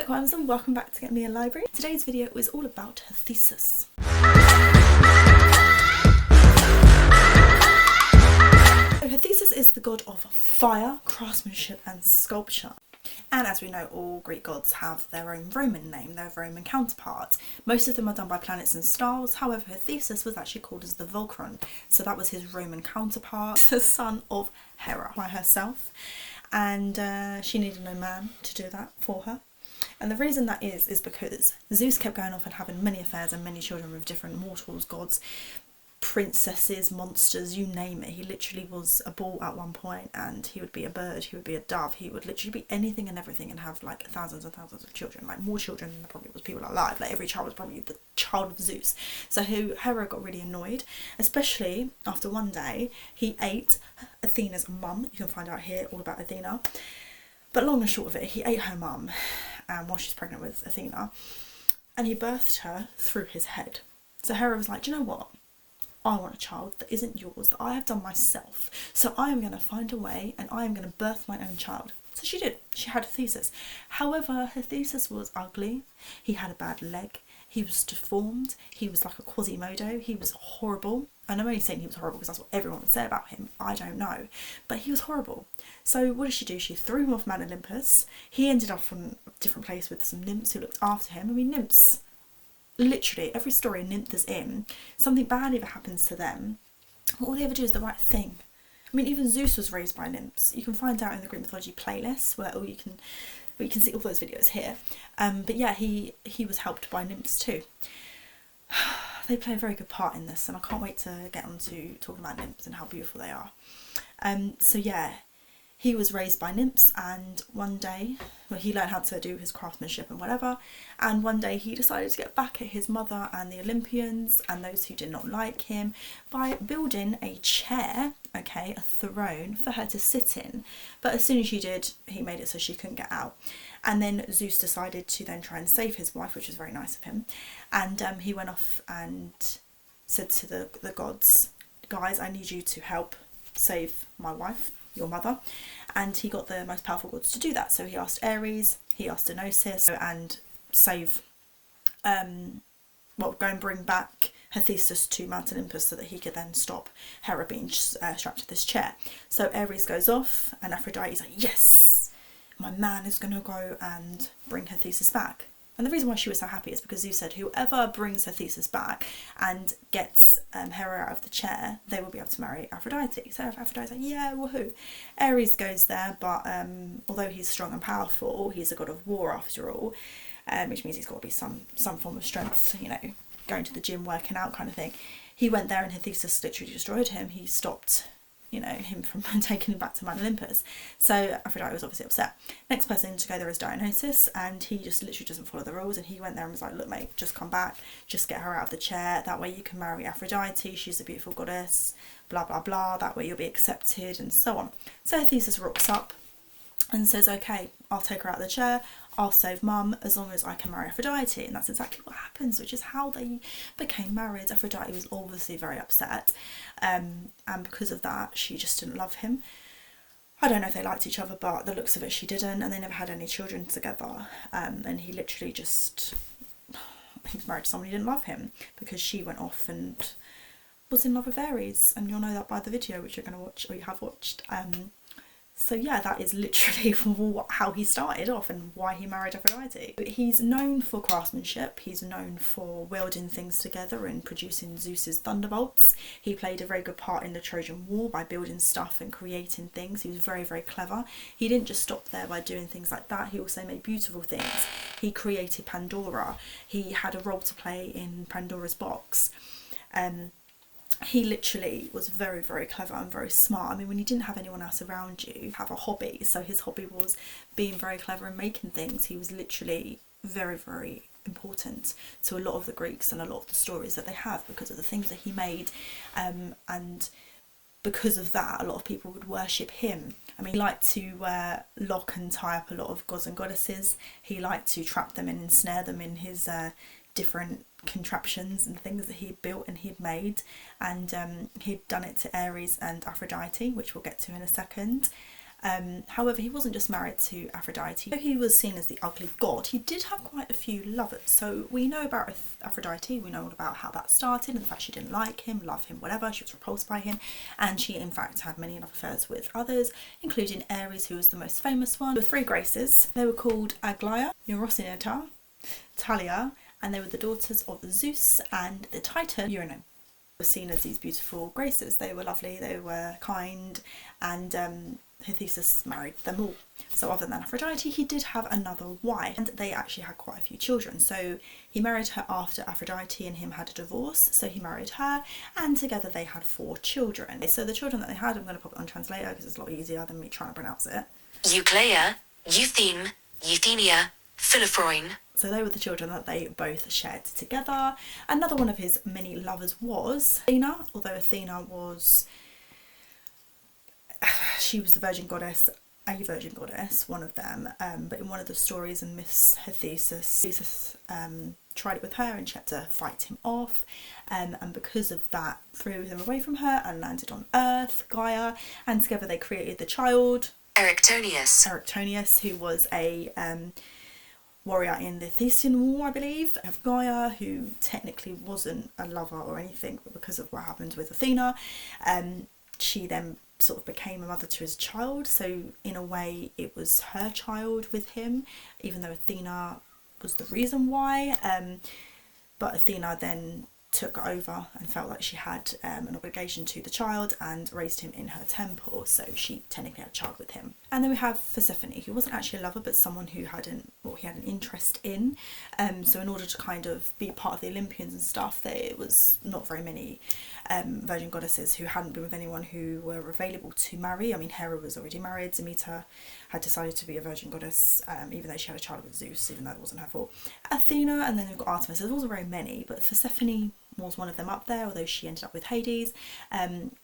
Bookworms and welcome back to Get Me a Library. Today's video is all about Hephaestus. So Hephaestus is the god of fire, craftsmanship and sculpture. And as we know, all Greek gods have their own Roman name, their Roman counterpart. Most of them are done by planets and stars. However, Hephaestus was actually called as the Volcron. So that was his Roman counterpart, the son of Hera by herself. And she needed no man to do that for her. And the reason that is because Zeus kept going off and having many affairs and many children with different mortals, gods, princesses, monsters, you name it. He literally was a bull at one point, and he would be a bird, he would be a dove, he would literally be anything and everything and have like thousands and thousands of children, like more children than there probably was people alive. Like every child was probably the child of Zeus. So Hera got really annoyed, especially after one day he ate Athena's mum. You can find out here all about Athena. But long and short of it, he ate her mum while she's pregnant with Athena, and he birthed her through his head. So Hera was like, do you know what? I want a child that isn't yours, that I have done myself. So I am going to find a way and I am going to birth my own child. So she did. She had Hephaestus. However, Hephaestus was ugly. He had a bad leg. He was deformed. He was like a Quasimodo. He was horrible. And I'm only saying he was horrible because that's what everyone would say about him. I don't know. But he was horrible. So what did she do? She threw him off Mount Olympus. He ended up on a different place with some nymphs who looked after him. I mean, nymphs, literally every story a nymph is in, something bad ever happens to them, all they ever do is the right thing. I mean, even Zeus was raised by nymphs. You can find out in the Greek Mythology playlist where you can see all those videos here. But yeah, he was helped by nymphs too. They play a very good part in this, and I can't wait to get on to talking about nymphs and how beautiful they are. So yeah, he was raised by nymphs, and one day, well, he learned how to do his craftsmanship and whatever, and one day he decided to get back at his mother and the Olympians and those who did not like him by building a chair, okay, a throne for her to sit in. But as soon as she did, he made it so she couldn't get out. And then Zeus decided to then try and save his wife, which was very nice of him, and he went off and said to the gods, guys, I need you to help save my wife, your mother. And he got the most powerful gods to do that. So he asked Ares, he asked Dionysus, and go and bring back Hephaestus to Mount Olympus so that he could then stop Hera being strapped to this chair. So Ares goes off and Aphrodite's like, yes, my man is going to go and bring Hephaestus back. And the reason why she was so happy is because Zeus said whoever brings Hephaestus back and gets Hera out of the chair, they will be able to marry Aphrodite. So Aphrodite's like, yeah, woohoo. Ares goes there, but although he's strong and powerful, he's a god of war after all, which means he's got to be some form of strength, you know, going to the gym, working out kind of thing. He went there and Hephaestus literally destroyed him. He stopped, you know, him from taking him back to Mount Olympus. So Aphrodite was obviously upset. Next person to go there is Dionysus, and he just literally doesn't follow the rules, and he went there and was like, look mate, just come back, just get her out of the chair, that way you can marry Aphrodite, she's a beautiful goddess, blah blah blah, that way you'll be accepted, and so on. So Hephaestus rocks up and says, okay, I'll take her out of the chair, I'll save mum as long as I can marry Aphrodite. And that's exactly what happens, which is how they became married. Aphrodite was obviously very upset, and because of that she just didn't love him. I don't know if they liked each other, but the looks of it she didn't, and they never had any children together. And he literally just, he was married to someone who didn't love him because she went off and was in love with Ares, and you'll know that by the video which you're going to watch, or you have watched. So yeah, that is literally how he started off and why he married Aphrodite. He's known for craftsmanship, he's known for welding things together and producing Zeus's thunderbolts. He played a very good part in the Trojan War by building stuff and creating things. He was very, very clever. He didn't just stop there by doing things like that, he also made beautiful things. He created Pandora. He had a role to play in Pandora's box. He literally was very, very clever and very smart. I mean, when you didn't have anyone else around you, have a hobby. So his hobby was being very clever and making things. He was literally very, very important to a lot of the Greeks and a lot of the stories that they have because of the things that he made. And because of that, a lot of people would worship him. I mean, he liked to lock and tie up a lot of gods and goddesses. He liked to trap them and ensnare them in his different contraptions and things that he'd built and he'd made, and he'd done it to Ares and Aphrodite, which we'll get to in a second. However, he wasn't just married to Aphrodite. Though he was seen as the ugly god, he did have quite a few lovers. So we know about Aphrodite, we know all about how that started and the fact she didn't like him, love him, whatever, she was repulsed by him, and she in fact had many love affairs with others, including Ares, who was the most famous one. There were 3 Graces. They were called Aglaia, Neurosinata, Talia, and they were the daughters of Zeus and the Titan Eurynomé. Were seen as these beautiful Graces. They were lovely, they were kind, and Hephaestus married them all. So other than Aphrodite, he did have another wife, and they actually had quite a few children. So he married her after Aphrodite and him had a divorce, so he married her, and together they had 4 children. So the children that they had, I'm going to pop it on translator because it's a lot easier than me trying to pronounce it. Eucleia, Eutheme, Euthenia, Philophoine. So they were the children that they both shared together. Another one of his many lovers was Athena, although Athena was, she was the virgin goddess, a virgin goddess, one of them, but in one of the stories and myths, Hephaestus tried it with her and she had to fight him off, and because of that threw him away from her and landed on Earth, Gaia, and together they created the child Erectonius, who was a warrior in the Thespian War, I believe, of Gaia, who technically wasn't a lover or anything, but because of what happened with Athena, she then sort of became a mother to his child. So in a way it was her child with him, even though Athena was the reason why, but Athena then took over and felt like she had an obligation to the child and raised him in her temple, so she technically had a child with him. And then we have Persephone, who wasn't actually a lover but someone who he had an interest in, so in order to kind of be part of the Olympians and stuff, there was not very many virgin goddesses who hadn't been with anyone who were available to marry. I mean, Hera was already married, Demeter had decided to be a virgin goddess, even though she had a child with Zeus, even though it wasn't her fault. Athena, and then we've got Artemis. There wasn't very many, but Persephone was one of them up there, although she ended up with Hades.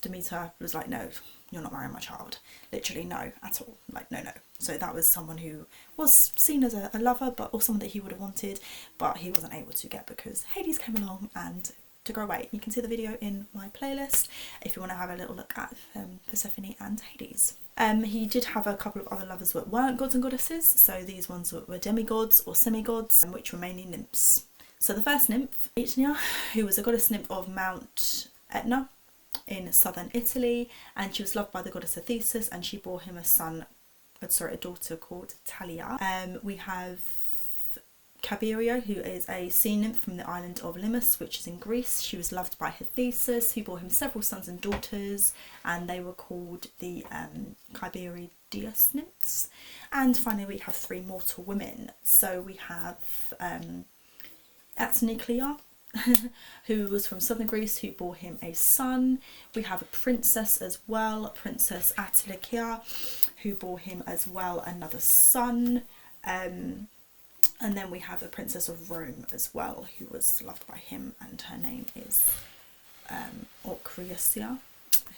Demeter was like, no, you're not marrying my child. Literally no, at all. Like, no. So that was someone who was seen as a lover, but or someone that he would have wanted, but he wasn't able to get because Hades came along and took her away. You can see the video in my playlist if you want to have a little look at Persephone and Hades. He did have a couple of other lovers that weren't gods and goddesses, so these ones were demigods or semi-gods, which were mainly nymphs. So the first nymph, Aetna, who was a goddess nymph of Mount Etna in southern Italy, and she was loved by the goddess Hephaestus, and she bore him a daughter called Talia. We have Cabirio, who is a sea nymph from the island of Limus, which is in Greece. She was loved by Hephaestus, who bore him several sons and daughters, and they were called the Cabiridius nymphs. And finally we have 3 mortal women. So we have Atniclea, who was from southern Greece, who bore him a son. We have a princess as well, Princess Atilicia, who bore him as well another son. And then we have a princess of Rome as well, who was loved by him, and her name is Orcreacia,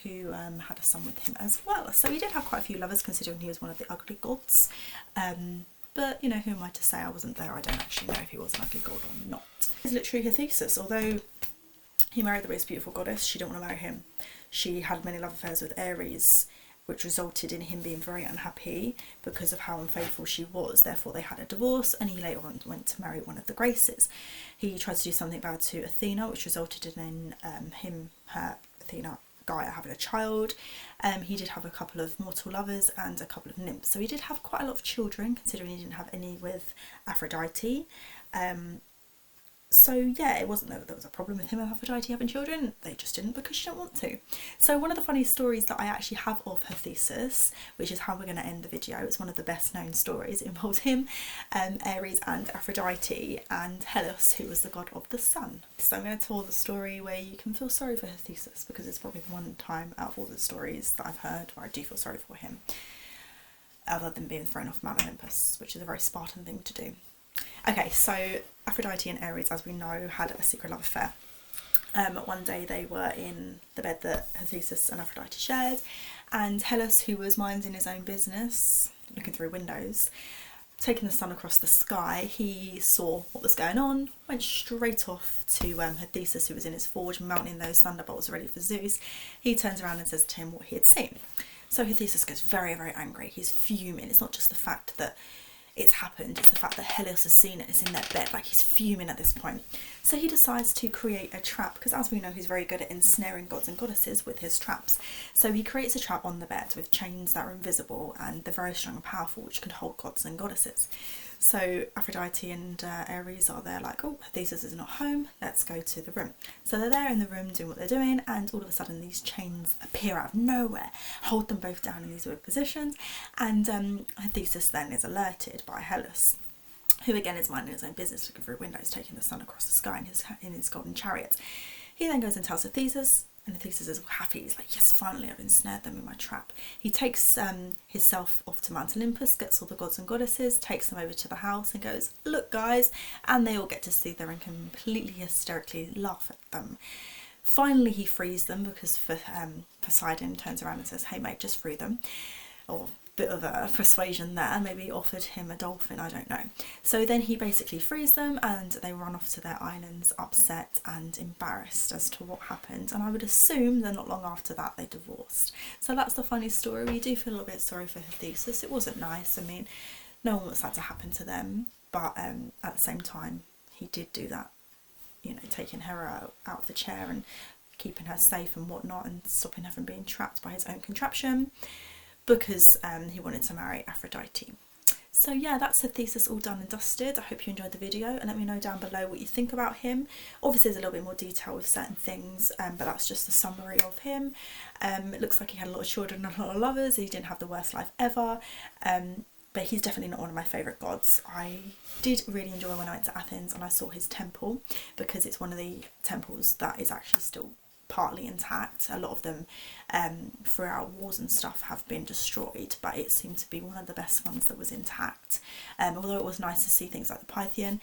who had a son with him as well. So he did have quite a few lovers, considering he was one of the ugly gods. But, you know, who am I to say? I wasn't there. I don't actually know if he was an ugly god or not. His literary Hephaestus, although he married the most beautiful goddess, she didn't want to marry him. She had many love affairs with Ares, which resulted in him being very unhappy because of how unfaithful she was. Therefore they had a divorce, and he later on went to marry one of the Graces. He tried to do something bad to Athena, which resulted in Athena, Gaia having a child. He did have a couple of mortal lovers and a couple of nymphs, so he did have quite a lot of children, considering he didn't have any with Aphrodite. So yeah, it wasn't that there was a problem with him and Aphrodite having children, they just didn't because she didn't want to. So one of the funny stories that I actually have of Hephaestus, which is how we're going to end the video, it's one of the best known stories, it involves him, Ares and Aphrodite and Hellas, who was the god of the sun. So I'm going to tell the story where you can feel sorry for Hephaestus, because it's probably the one time out of all the stories that I've heard where I do feel sorry for him, other than being thrown off Mount Olympus, which is a very Spartan thing to do. Okay, so Aphrodite and Ares, as we know, had a secret love affair. One day they were in the bed that Hephaestus and Aphrodite shared, and Hellas, who was minding his own business, looking through windows, taking the sun across the sky, he saw what was going on, went straight off to Hephaestus, who was in his forge mounting those thunderbolts ready for Zeus. He turns around and says to him what he had seen. So Hephaestus gets very, very angry. He's fuming. It's not just the fact that it's happened, it's the fact that Helios has seen it, it's in their bed, like he's fuming at this point. So he decides to create a trap, because as we know, he's very good at ensnaring gods and goddesses with his traps. So he creates a trap on the bed with chains that are invisible, and they're very strong and powerful, which can hold gods and goddesses. So Aphrodite and Ares are there like, oh, Theseus is not home, let's go to the room. So they're there in the room doing what they're doing, and all of a sudden these chains appear out of nowhere, hold them both down in these weird positions, and Theseus then is alerted by Hellas, who again is minding his own business, looking through windows, taking the sun across the sky in his golden chariot. He then goes and tells Theseus, and Theseus is all happy. He's like, yes, finally I've ensnared them in my trap. He takes himself off to Mount Olympus, gets all the gods and goddesses, takes them over to the house and goes, look guys, and they all get to see them and completely hysterically laugh at them. Finally he frees them, because Poseidon turns around and says, hey mate, just free them. Or bit of a persuasion there, maybe offered him a dolphin, I don't know. So then he basically frees them and they run off to their islands upset and embarrassed as to what happened, and I would assume that not long after that they divorced. So that's the funny story. We do feel a little bit sorry for Hephaestus. It wasn't nice, I mean, no one wants that to happen to them, but at the same time he did do that, you know, taking her out of the chair and keeping her safe and whatnot, and stopping her from being trapped by his own contraption, because he wanted to marry Aphrodite. So yeah, that's Hephaestus all done and dusted. I hope you enjoyed the video, and let me know down below what you think about him. Obviously there's a little bit more detail with certain things, but that's just a summary of him. It looks like he had a lot of children and a lot of lovers. He didn't have the worst life ever, but he's definitely not one of my favourite gods. I did really enjoy when I went to Athens and I saw his temple, because it's one of the temples that is actually still partly intact. A lot of them throughout wars and stuff have been destroyed, but it seemed to be one of the best ones that was intact. Although it was nice to see things like the Pythian,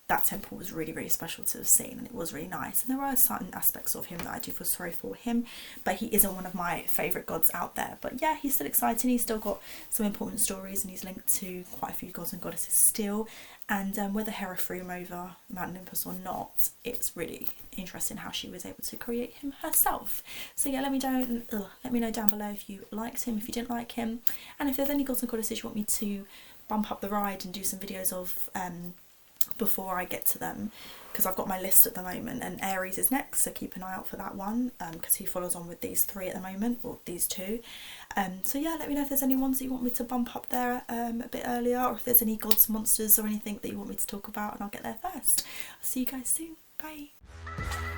that temple was really, really special to have seen, and it was really nice. And there are certain aspects of him that I do feel sorry for him, but he isn't one of my favourite gods out there. But yeah, he's still exciting. He's still got some important stories, and he's linked to quite a few gods and goddesses still. And whether Hera threw him over Mount Olympus or not, it's really interesting how she was able to create him herself. So yeah, let me know down below if you liked him, if you didn't like him, and if there's any gods and goddesses you want me to bump up the ride and do some videos of before I get to them, because I've got my list at the moment, and Ares is next, so keep an eye out for that one, because he follows on with these three at the moment, or these two. So yeah, let me know if there's any ones that you want me to bump up there a bit earlier, or if there's any gods, monsters or anything that you want me to talk about, and I'll get there first. I'll see you guys soon. Bye.